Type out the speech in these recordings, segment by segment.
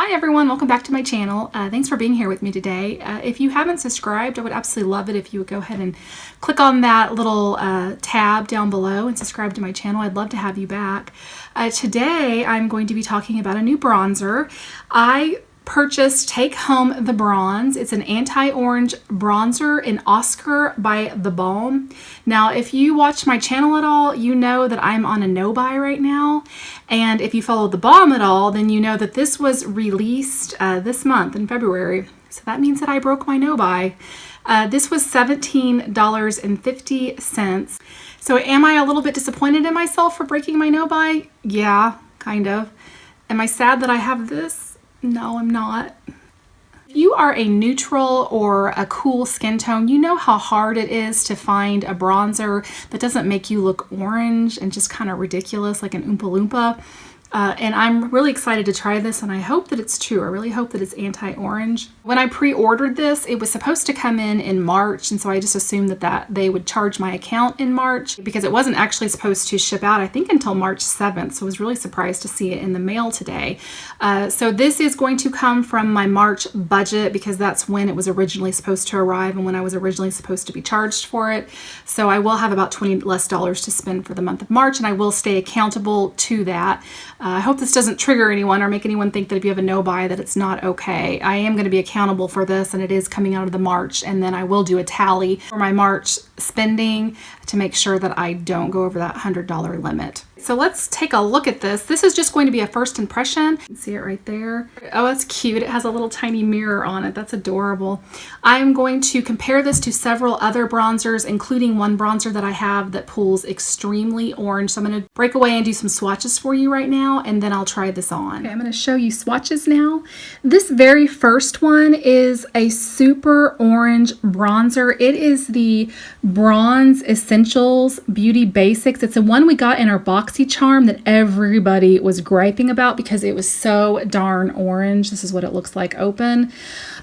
Hi everyone, welcome back to my channel. Thanks for being here with me today. If you haven't subscribed, I would absolutely love it if you would go ahead and click on that little tab down below and subscribe to my channel. I'd love to have you back. Today I'm going to be talking about a new bronzer. I purchased Take Home the Bronze. It's an anti-orange bronzer in Oskar by TheBalm. Now, if you watch my channel at all, you know that I'm on a no-buy right now. And if you follow TheBalm at all, then you know that this was released this month in February. So that means that I broke my no-buy. This was $17.50. So am I a little bit disappointed in myself for breaking my no-buy? Yeah, kind of. Am I sad that I have this? No, I'm not. If you are a neutral or a cool skin tone, you know how hard it is to find a bronzer that doesn't make you look orange and just kind of ridiculous like an Oompa Loompa. And I'm really excited to try this, and I hope that it's true. I really hope that it's anti-orange. When I pre-ordered this, it was supposed to come in March, and so I just assumed that they would charge my account in March because it wasn't actually supposed to ship out, I think, until March 7th, so I was really surprised to see it in the mail today. So this is going to come from my March budget because that's when it was originally supposed to arrive and when I was originally supposed to be charged for it. So I will have about $20 less to spend for the month of March, and I will stay accountable to that. I hope this doesn't trigger anyone or make anyone think that if you have a no-buy that it's not okay. I am going to be accountable for this, and it is coming out of the March, and then I will do a tally for my March spending to make sure that I don't go over that $100 limit. So let's take a look at this. This is just going to be a first impression. You can see it right there. Oh, that's cute. It has a little tiny mirror on it. That's adorable. I'm going to compare this to several other bronzers, including one bronzer that I have that pulls extremely orange. So I'm going to break away and do some swatches for you right now, and then I'll try this on. Okay, I'm going to show you swatches now. This very first one is a super orange bronzer. It is the Bronze Essentials Beauty Basics. It's the one we got in our box charm that everybody was griping about because it was so darn orange. This is what it looks like open.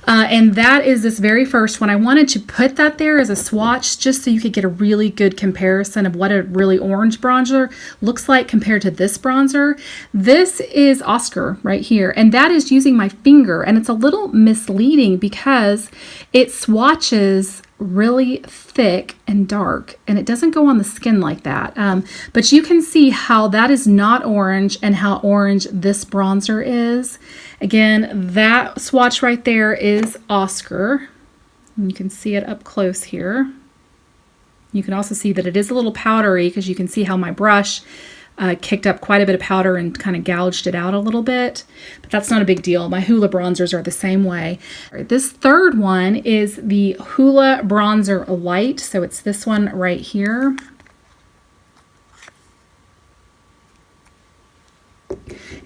And that is this very first one. I wanted to put that there as a swatch just so you could get a really good comparison of what a really orange bronzer looks like compared to this bronzer. This is Oskar right here, and that is using my finger, and it's a little misleading because it swatches really thick and dark, and it doesn't go on the skin like that. But you can see how that is not orange and how orange this bronzer is. Again, that swatch right there is Oskar. You can see it up close here. You can also see that it is a little powdery because you can see how my brush kicked up quite a bit of powder and kind of gouged it out a little bit, but that's not a big deal. My Hoola bronzers are the same way. This third one is the Hoola Bronzer Light, so it's this one right here.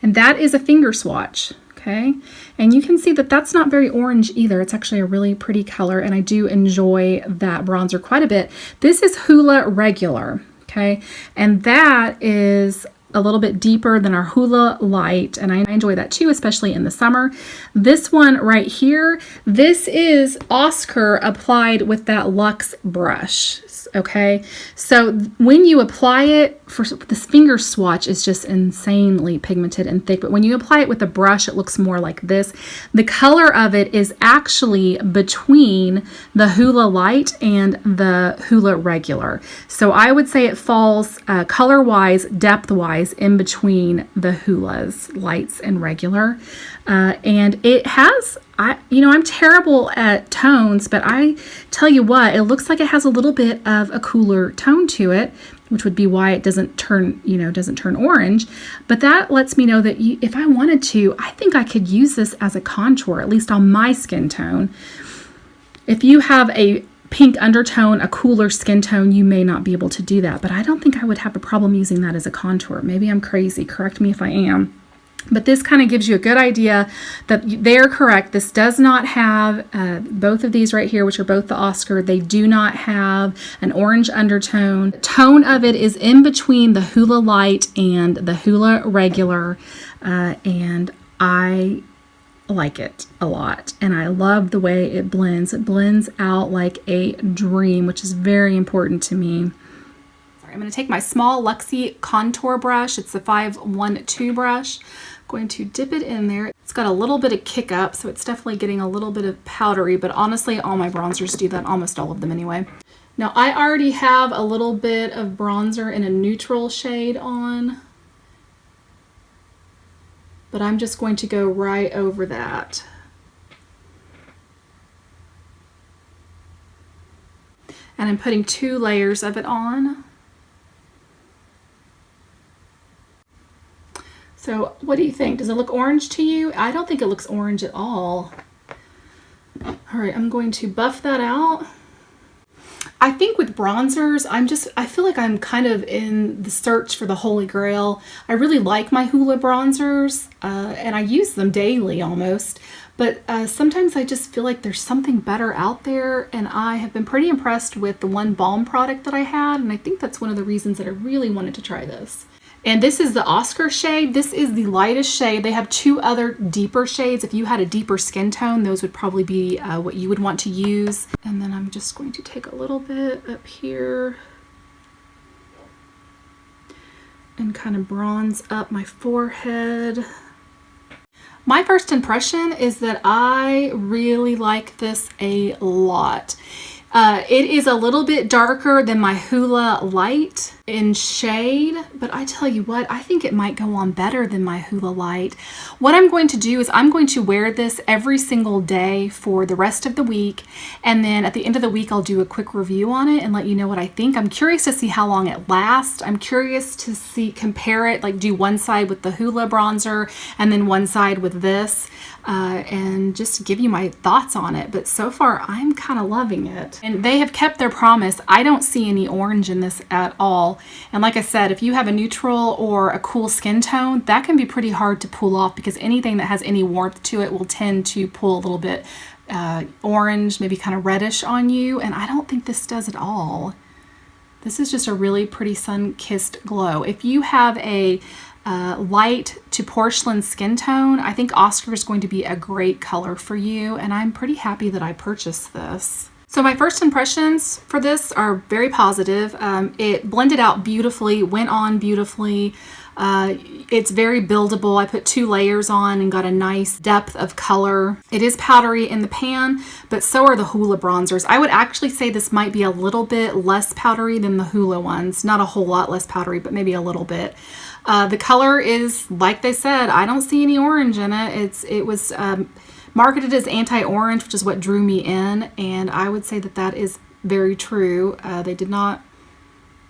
And that is a finger swatch, okay? And you can see that that's not very orange either. It's actually a really pretty color, and I do enjoy that bronzer quite a bit. This is Hoola Regular. Okay, and that is a little bit deeper than our Hoola Light, and I enjoy that too, especially in the summer. This one right here, this is Oskar applied with that Luxe brush. Okay, so when you apply it, this finger swatch is just insanely pigmented and thick, but when you apply it with a brush, it looks more like this. The color of it is actually between the Hoola Light and the Hoola Regular. So I would say it falls color-wise, depth-wise, in between the Hoola's Lights and Regular. And it has, I'm terrible at tones, but I tell you what, it looks like it has a little bit of a cooler tone to it, which would be why it doesn't turn, doesn't turn orange. But that lets me know that if I wanted to, I think I could use this as a contour, at least on my skin tone. If you have a pink undertone, a cooler skin tone, you may not be able to do that, but I don't think I would have a problem using that as a contour. Maybe I'm crazy, correct me if I am. But this kind of gives you a good idea that they're correct. This does not have, both of these right here, which are both the Oskar, they do not have an orange undertone. The tone of it is in between the Hoola Light and the Hoola Regular, and I like it a lot, and I love the way it blends. It blends out like a dream, which is very important to me. I'm going to take my small Luxie contour brush. It's the 512 brush. Going to dip it in there. It's got a little bit of kick up, so it's definitely getting a little bit of powdery, but honestly, all my bronzers do that, almost all of them anyway. Now, I already have a little bit of bronzer in a neutral shade on, but I'm just going to go right over that. And I'm putting 2 layers of it on. So what do you think? Does it look orange to you? I don't think it looks orange at all. All right, I'm going to buff that out. I think with bronzers, I feel like I'm kind of in the search for the holy grail. I really like my Hoola bronzers, and I use them daily almost. But sometimes I just feel like there's something better out there, and I have been pretty impressed with the TheBalm product that I had, and I think that's one of the reasons that I really wanted to try this. And this is the Oskar shade. This is the lightest shade. They have 2 other deeper shades. If you had a deeper skin tone, those would probably be what you would want to use. And then I'm just going to take a little bit up here and kind of bronze up my forehead. My first impression is that I really like this a lot. It is a little bit darker than my Hoola Light in shade, but I tell you what, I think it might go on better than my Hoola Light. What I'm going to do is I'm going to wear this every single day for the rest of the week, and then at the end of the week I'll do a quick review on it and let you know what I think. I'm curious to see how long it lasts. I'm curious to compare it, like do one side with the Hoola bronzer and then one side with this, and just give you my thoughts on it. But so far I'm kind of loving it. And they have kept their promise. I don't see any orange in this at all. And like I said, if you have a neutral or a cool skin tone, that can be pretty hard to pull off, because anything that has any warmth to it will tend to pull a little bit orange, maybe kind of reddish on you. And I don't think this does at all. This is just a really pretty sun-kissed glow. If you have a light to porcelain skin tone, I think Oskar is going to be a great color for you, and I'm pretty happy that I purchased this. So my first impressions for this are very positive. It blended out beautifully, went on beautifully. It's very buildable. I put 2 layers on and got a nice depth of color. It is powdery in the pan, but so are the Hoola bronzers. I would actually say this might be a little bit less powdery than the Hoola ones. Not a whole lot less powdery, but maybe a little bit. The color is, like they said, I don't see any orange in it. It was marketed as anti-orange, which is what drew me in, and I would say that that is very true. They did not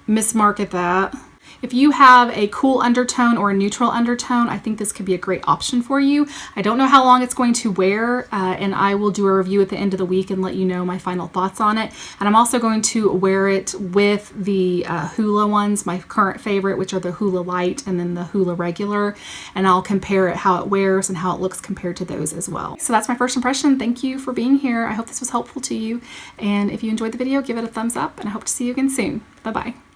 mismarket that. If you have a cool undertone or a neutral undertone, I think this could be a great option for you. I don't know how long it's going to wear, and I will do a review at the end of the week and let you know my final thoughts on it. And I'm also going to wear it with the Hoola ones, my current favorite, which are the Hoola Light and then the Hoola Regular, and I'll compare it, how it wears and how it looks compared to those as well. So that's my first impression. Thank you for being here. I hope this was helpful to you, and if you enjoyed the video, give it a thumbs up, and I hope to see you again soon. Bye-bye.